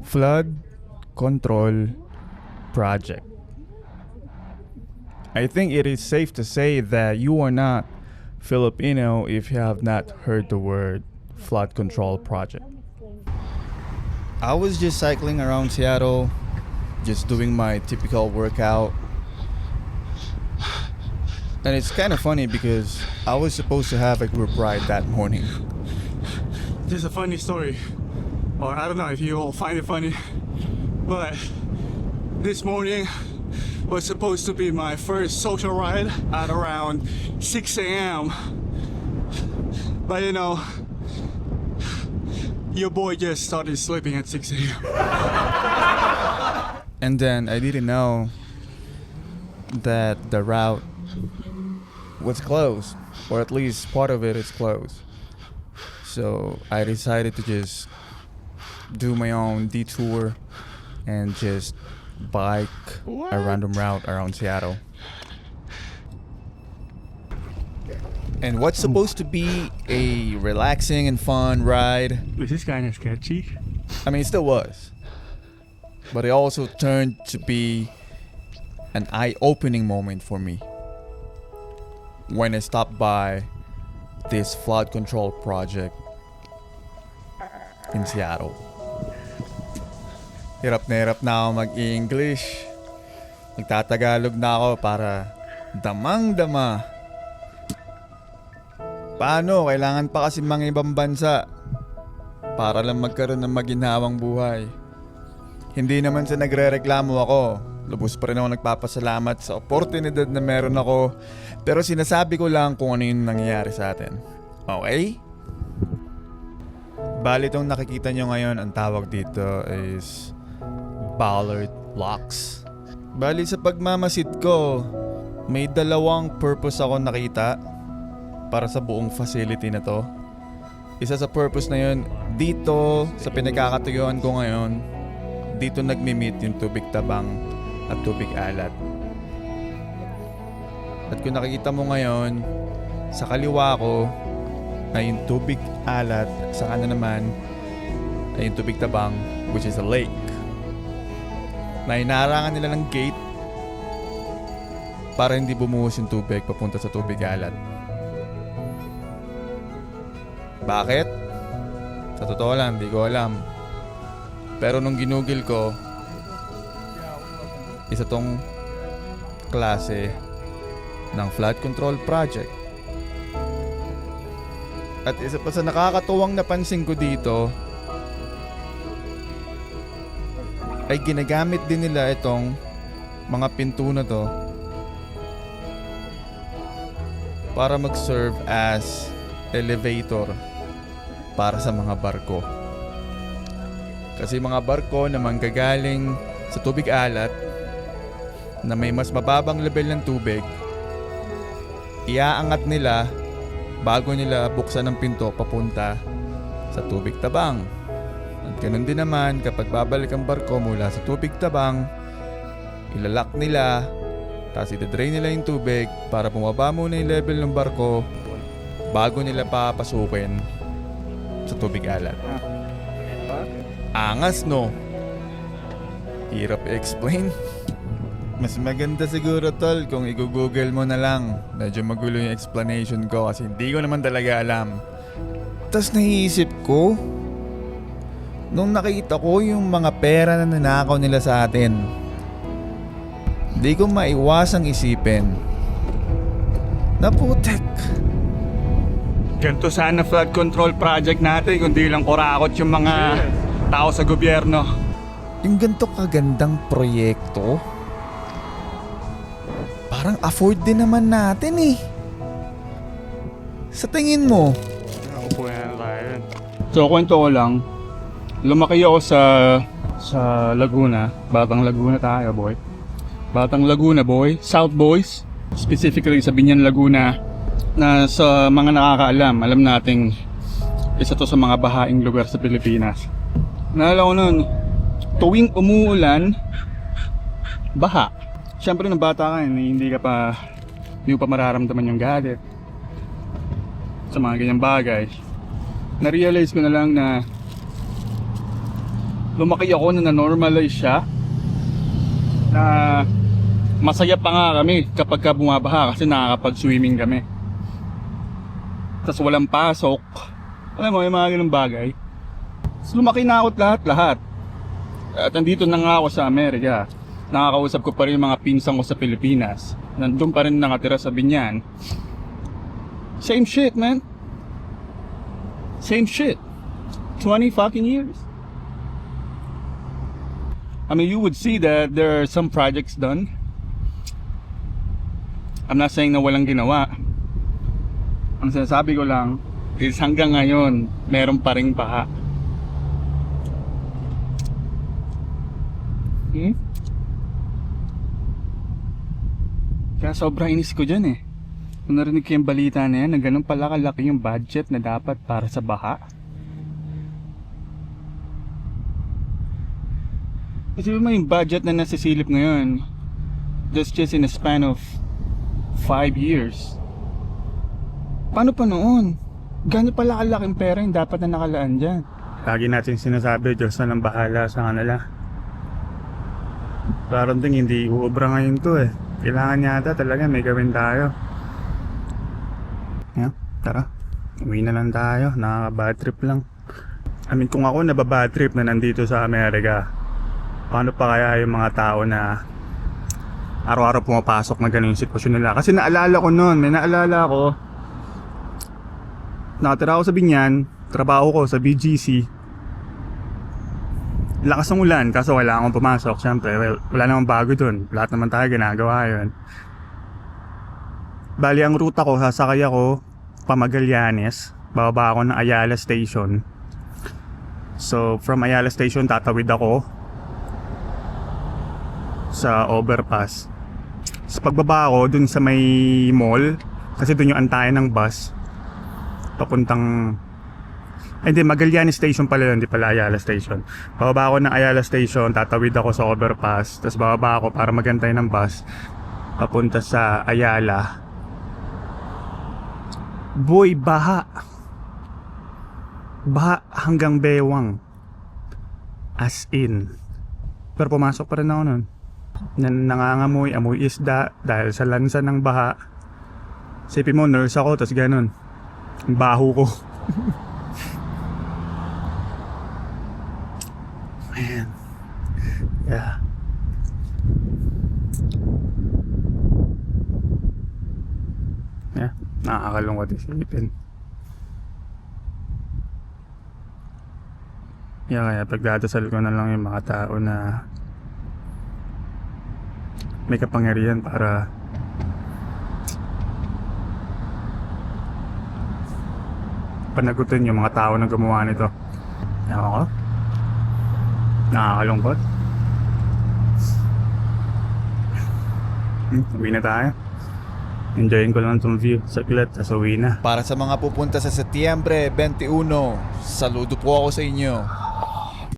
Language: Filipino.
Flood Control Project. I think it is safe to say that you are not Filipino if you have not heard the word Flood Control Project. I was just cycling around Seattle, just doing my typical workout. And it's kind of funny because I was supposed to have a group ride that morning. This is a funny story, or I don't know if you all find it funny, but this morning was supposed to be my first social ride at around 6 a.m. But you know, your boy just started sleeping at 6 a.m. And then I didn't know that the route was closed, or at least part of it is closed. So I decided to just do my own detour and just bike a random route around Seattle. And what's supposed to be a relaxing and fun ride, This is kind of sketchy. I mean, it still was. But it also turned to be an eye-opening moment for me when I stopped by this flood control project in Seattle. Hirap na ako mag-English. Nagtatagalog na ako para damang-dama. Paano? Kailangan pa kasi mga ibang bansa para lang magkaroon ng maginhawang buhay. Hindi naman sa nagre-reklamo ako. Lubos pa rin ako nagpapasalamat sa oportunidad na meron ako. Pero sinasabi ko lang kung ano yung nangyayari sa atin. Okay? Bali itong nakikita nyo ngayon, ang tawag dito is Ballard Locks. Bali sa pagmamasid ko, may dalawang purpose ako nakita para sa buong facility na to. Isa sa purpose na yun, dito sa pinagkakatuyuan ko ngayon, dito nagmi-meet yung tubig tabang at tubig alat. At kung nakikita mo ngayon, sa kaliwa ko ay yung tubig alat, sa kanan naman ay yung tubig tabang, which is a lake. Na inarangan nila ng gate para hindi bumuhos yung tubig papunta sa tubig alat. Bakit? Sa totoo lang, hindi ko alam. Pero nung ginugil ko, isa tong klase ng flood control project. At isa pa sa nakakatuwang napansin ko dito ay ginagamit din nila itong mga pinto na to para mag-serve as elevator para sa mga barko. Kasi mga barko na manggagaling sa tubig alat na may mas mababang level ng tubig, iaangat nila bago nila buksan ang pinto papunta sa tubig tabang. At ganun din naman kapag babalik ang barko mula sa tubig tabang, ilalak nila, tapos itadrain nila yung tubig para bumaba muna yung level ng barko bago nila papasukin sa tubig alat. Angas, no? Hirap i-explain. Mas maganda siguro, tol, kung i-google mo na lang. Medyo magulo yung explanation ko kasi hindi ko naman talaga alam. Tapos naisip ko, nung nakita ko yung mga pera na nanakaw nila sa atin, hindi ko maiwasang isipin na putek. Ganito sana flood control project natin, kundi lang kurakot yung mga tao sa gobyerno. Yung ganito kagandang proyekto, parang afford din naman natin eh. Sa tingin mo? So kwento ko lang, lumaki ako sa Laguna, Batang Laguna tayo, boy. Batang Laguna, boy. South Boys, specifically sa Binyan, Laguna, na sa mga nakakaalam, alam nating isa to sa mga bahaing lugar sa Pilipinas. Naalala ko nun, tuwing umuulan, baha. Siyempre nung bata ka, hindi mo pa mararamdaman yung galit sa mga ganyang bagay. Na-realize ko na lang na lumaki ako na na-normalize siya. Na masaya pa nga kami kapag ka bumabaha kasi nakakapag-swimming kami. Tapos walang pasok. Alam mo, yung mga ganung bagay. So, lumaki na ako lahat. At nandito na nga ako sa Amerika. Nakakausap ko pa rin yung mga pinsan ko sa Pilipinas. Nandun pa rin nakatira sa Binyan. Same shit, man. Same shit. 20 fucking years. I mean, you would see that there are some projects done. I'm not saying na walang ginawa. Ang sinasabi ko lang is hanggang ngayon, meron pa ring baha. Kaya sobrang inis ko dyan eh. Kung narinig ko yung balita na yan, na ganun pala kalaki yung budget na dapat para sa baha. Kasi mo yung budget na nasisilip ngayon, just in a span of 5 years. Paano pa noon? Gano'n pala kalaking pera yung dapat na nakalaan dyan? Lagi natin sinasabi, Diyos na lang bahala sa kanila. Parang ting hindi uubra ngayon to eh. Kailangan yata talaga may gawin tayo. Yeah, tara. Uwi na lang tayo. Nakaka-bad trip lang. I mean, kung ako nababad trip na nandito sa Amerika, paano pa kaya yung mga tao na araw-araw pumapasok na ganun yung sitwasyon nila? Kasi naalala ko noon, may naalala ko, nakatira ako sa Binyan, trabaho ko sa BGC. Lakas ng ulan, kaso wala akong pumasok. Siyempre, wala namang bago dun. Lahat naman tayo ginagawa yun. Bali, ang ruta ko, sasakay ako pa Magallanes. Bababa ako ng Ayala Station. So, from Ayala Station, tatawid ako sa overpass. Sa pagbaba ako dun sa may mall, kasi dun yung antayan ng bus papuntang hindi, Magallanes Station pala yun, hindi pala Ayala Station. Bababa ako ng Ayala Station, tatawid ako sa overpass, tapos bababa ako para magantay ng bus papunta sa Ayala. Boy, baha hanggang bewang, as in. Pero pumasok pa rin ako nun. Nangangamoy, amoy isda dahil sa lansa ng baha. Sipin mo, nurse ako, tas ganun. Ang baho ko. Man. Yeah. Yeah, nakakalungkot isipin. Kaya pagdadasal ko na lang yung mga tao na may kapangyarihan para panagutin yung mga tao na gumawa nito. Ako? Nakakalungkot. Uwi na tayo. Enjoyin ko lang itong view. Saglit, tas uwi na. Para sa mga pupunta sa Setyembre 21, saludo po ako sa inyo.